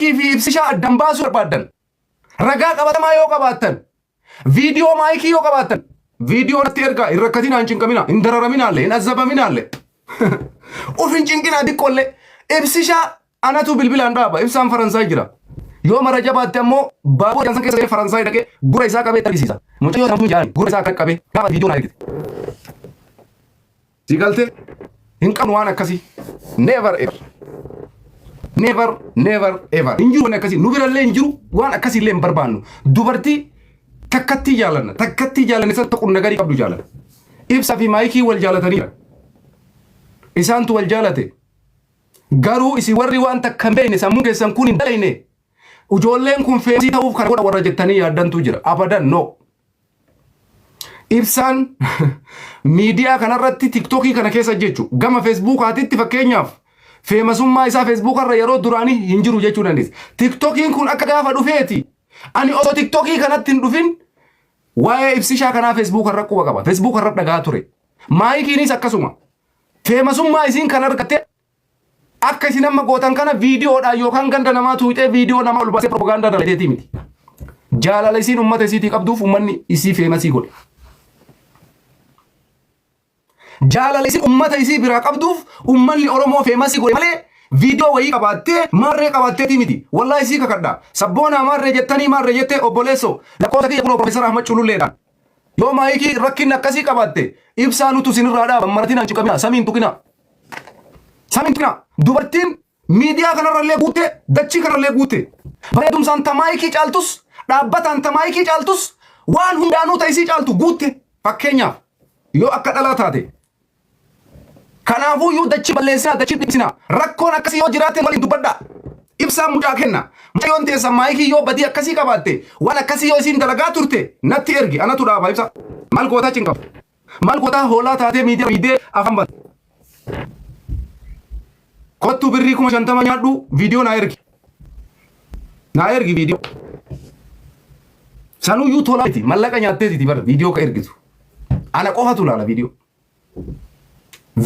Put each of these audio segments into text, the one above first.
في إبسشا Addan Baasu Barbaaddan ragaa qabatamaa yoo qabaattan viidiyoo maayikii yoo qabaattan viidiyoo natti ergaa hin rakkatinaa hin cinqaminaa hin dararaminaallee hin azzabaminaallee uf hin cinqinaa diqqollee Ibsisha Anatu bilbilaan dhaaba ibsaan Faransaay jira yoo mara jabaatte ammoo baaboo jansan keessa Faransaay dhaqee gura isaa qabee taphisiisa mucayyoo namtuu jaalani gura isaa qabee gaafa viidiyoo naa ergite si galte hin qabnu waan akkasii never ever never ever injiru waan akkasii nu birallee injiru waan akkasii illee hin barbaannu dubartii takkatti jaalanne san tokko nagarii qabdu jaalan ibsaa fi maayikii wal jaalataniira isaantu wal jaalate garuu isi warri waan takka hin beekne sammuu keessan kun hin dalayne ijoolleen kun feesii ta'uuf kan godha warra jettanii yaaddantu jira abadan no ibsaan miidiyaa kanarratti tiktokii kana keessa jechu gama feesbuukaatitti fakkeenyaaf feemasummaa isaa feesbuukarra yeroo duraanii hin jiru jechuu dandeessa tiktokiin kun akka gaafa dhufeeti ani osoo tiktokii kanatti hin dhufin waa'ee Ibsishaa kanaa feesbuukarra quba qaba feesbuukarra dhagaa ture maayikiinis akkasuma feemasummaa isiin kan argatte akka isin amma gootan kana viidiyoodhaan yookaan ganda namaa tuuxee viidiyoo nama ol baasee propagaandaa dalateetii miti jaalala isiin ummata isiitii qabduuf ummanni isii feemasii godhe jaalala isiin ummata isii biraa qabduuf ummanni Oromoo feemasii godhe malee viidiyoo wayii qabaattee maarree qabaatteetii miti wallahi isii kakadha sabboona maarree jettanii maarree jettee obboleesso lakkoota kiyya kunoo Profeesar Ahmed Cululleedhaan yoo maayikii rakkinni akkasii qabaatte ibsaa nutu isinirraa dhaaba maratinaan cinqamina samiin tuqina dubartiin miidiyaa kanarrallee guutte dachii kanarree guutte bareedumsaan tamaayikii caaltus dhaabbataan tamaayikii caaltus waan hundaanuu ta'isii caaltu guutte fakkeenyaaf yoo akka dhalaa taate kanaafuu yoo dachii balleessinaa dachii dhipsinaa rakkoon akkasii yoo jiraate waliin dubbadhaa ibsaan mucaa kenna mucayyoon teessa maayikii yoo badii akkasii qabaatte waan akkasii yoo isiin dalagaa turte natti ergi anatu dhaaba ibsa maal gootaa cinqabu maal gootaa hoolaa taatee miidee afaan bata kottu birrii 50 nyaadhu viidiyoo naa ergi viidiyoo sanuu yuu tolaati mallaqa nyaatteeti bara viidiyoo ka ergitu ana qofatu laala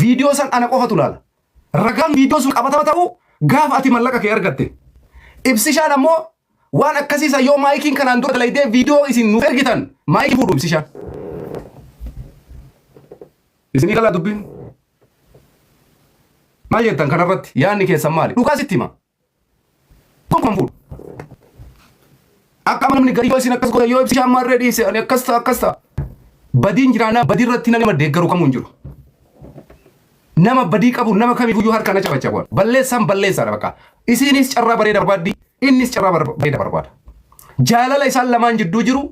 viidiyoo san ana qofatu laala ragaan viidiyoo sun qabatama ta'u gaafa ati mallaqa kee argatte Ibsishaan ammoo waan akkasiisa yoo maayikiin kanaan dura dalaydee viidiyoo isin nuuf ergitan maayikii fuudhu Ibsishaan isinii galaa dubbiin maal jettan kanarratti yaadni keessan maali dhugaa sitti hima kun fuudhu akka namni gadi yoo isin akkas godha yoo Ibsishaan maarree dhiise ani akkas ta'a badiin jiraanaa badii irratti nama deeggaru kamuu hin jiru nama badii qabu nama kamiifuyyuu harka na cabacabuun balleessaadha bakka isiinis carraa bareeda barbaaddi innis carraa bareeda barbaada jaalala isaan lamaan jidduu jiru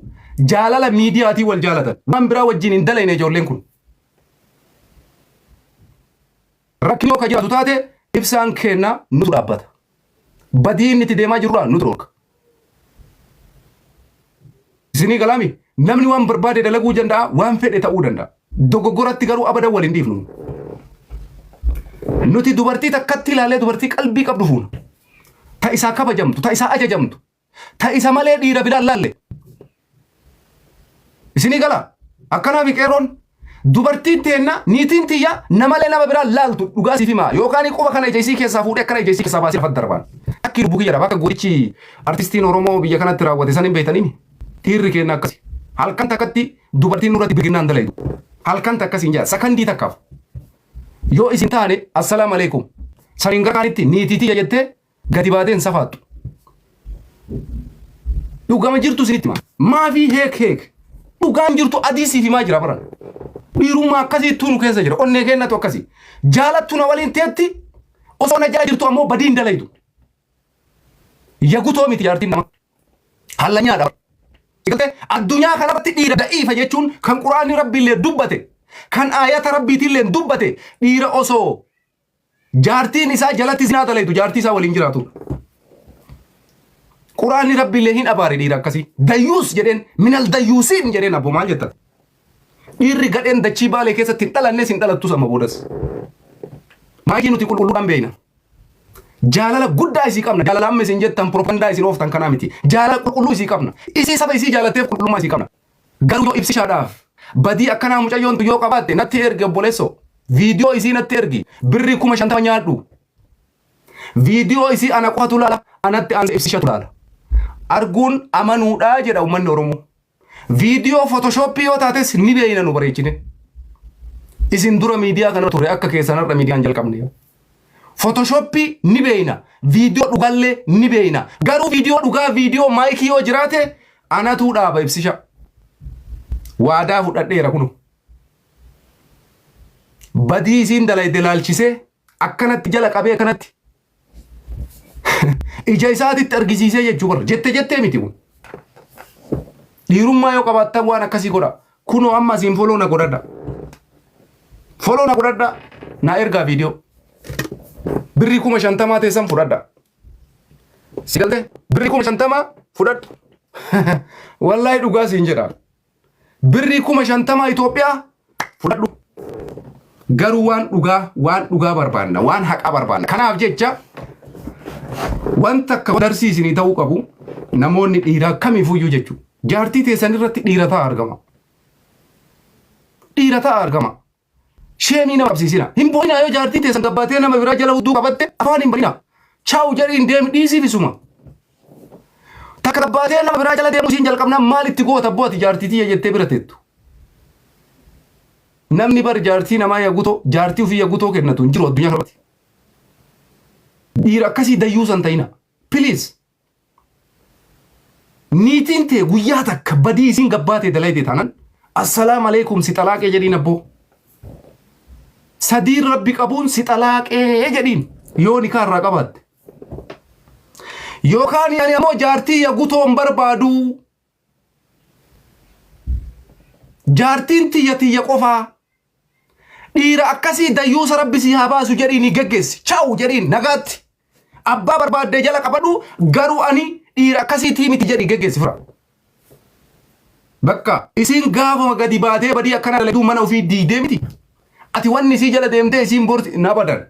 jaalala miidiyaatii wal jaalatan waan biraa wajjin hin dalayne ijoolleen kun rakkinoo ka jiraatu taate ibsaan kennaa nutu dhaabbata badii inni itti deemaa jirurraa nutu dhorka isinii galaami namni waan barbaade dalaguu danda'a waan fedhe ta'uu danda'a dogoggoratti garuu abadan wal hin dhiifnu nuti dubartii takkatti ilaalee dubartii qalbii qabdu fuuna ta isaa kabajamtu ta isaa ajajamtu ta isa malee dhiira biraan laalle isinii gala akkanaa biqeeroon dubartiin teenna niitiin tiyya namalee nama biraan laaltu dhugaa siif himaa yookaan quba kana ija isii keessaa fuudhee akkana ija isii keessaa baasee lafatti darbaan akki lubbu kiyya bakka godichi artistiin Oromoo biyya kanatti raawwate san hin beektanii dhiirri kenna akkasi halkan takkatti dubartiin nurratti biqinnaan dalaydu halkan takkasiin jaa sakandii takkaaf yoo isin taane assalaamu alaykum sarin gargaaritti niitiitii jettee gadi baateen safaattu dhugama jirtu isinitti maafii heek dhugaan jirtu adii siif himaa jira baran dhiirummaa akkasii tunu keessa jira onnee kennatu akkasii jaalattu na waliin teetti osoo na jala jirtu ammoo badiin dalaydu yagutoo miti jaartiin nama hallanyaadha addunyaa kanarratti dhiira da'iifa jechuun kan quraanni rabbiillee dubbate kan ayata rabbiitillee dubbate dhiira osoo jaartiin isaa jalatti zinaa dalaytu jaartii isaa waliin jiraatu quraanni rabbiillee hin abaare dhiira akkasii dayyuus jedheen minal dayyuusiin jedheen abbo maal jettan dhiirri gadheen dachii baalee keessatti hin dhalanne sin dhalattus amma boodas maakii nuti qulqulluudhaan beeyna jaalala guddaa isii qabna jaalala amma isin jettan propagandaa isin ooftan kanaa miti jaalala qulqulluu isii qabna isii saba isii jaalateef qulqullummaa isii qabna garuu yoo Ibsishaadhaaf badii akkanaa mucayyoon yoo qabaatte natti ergi obboleesso viidiyoo isii natti ergi birrii 50 nyaadhu Viidiyoo isii ana qofatu laala. Anatti aan ibsishatu laala. Arguun amanuudhaa jedha uummanni Oromoo. Viidiyoo Photoshoppii yoo taates ni beeyna nu bareechine. Isin dura miidiyaa kana ture akka keessanarra miidiyaan jalqabne. Photoshoppii ni beeyna. Viidiyoo dhugallee ni beeyna. Garuu viidiyoo dhugaa viidiyoo maayikii yoo jiraate Anatu dhaaba Ibsisha. Waadaa fudhadheera kunu. Badii isiin dalayde laalchisee akkanatti jala qabee akkanatti ija isaatitti argisiisee jechuu barra. Jettee miti kun. Dhiirummaa yoo qabaattan waan akkasii godha. Kunoo amma asiin foloo na godhadha. Foloo na godhadha. Na ergaa viidiyoo. Birrii 50,000 teessan fudhadha. Si galte birrii 50,000 fudhadhu. Wallahi dhugaa siin jedha. Birrii 50,000 Itoophiyaa fudhadhu. Garuu waan dhugaa barbaanna. Waan haqa barbaanna. Kanaaf jecha wanta akka darsiisanii ta'uu qabu namoonni dhiiraa kamiifuyyuu jechuudha. Jaartii teessan irratti dhiira ta'a argama. Dhiira ta'a argama. Sheemii nama qabsiisina. Hin boo'inaa yoo jaartii teessan gabbaatee nama biraa jala hudduu qabatte afaan hin banina. Chaawu jedhiin deemi dhiisiif isuma. Takka gabbaatee nama biraa jala deemu siin jalqabnaa maalitti goota booti jaartii tiyya jettee bira teettu. Namni bar jaartii namaa yaggutoo jaartii ofii yaggutoo kennatu hin jiru addunyaa kanarratti. Dhiira akkasii dayyuu san ta'ina. Please. Niitiin tee guyyaa takka badii isiin gabbaatee dalayte taanan assalaamu alaikum si xalaaqee jedhiin abboo. Sadiin rabbi qabuun si xalaaqee jedhiin yoo nikaa irraa qabaatte. Yookaan yani ammoo jaartii yaggutoon barbaadu. Jaartiin tiyya qofaa. Dhiira akkasii dayyuusa rabbi si haa baasu jedhiin geggeessi. Chaawu jedhiin nagaatti. Abbaa barbaadde jala qabadhu garuu ani dhiira akkasiitii miti jedhi geggeessi fira. Bakka isiin gaafama gadi baatee badii akkana dalaytuu mana ofii diidee miti. Ati wanni isii jala deemtee isiin borti na badan.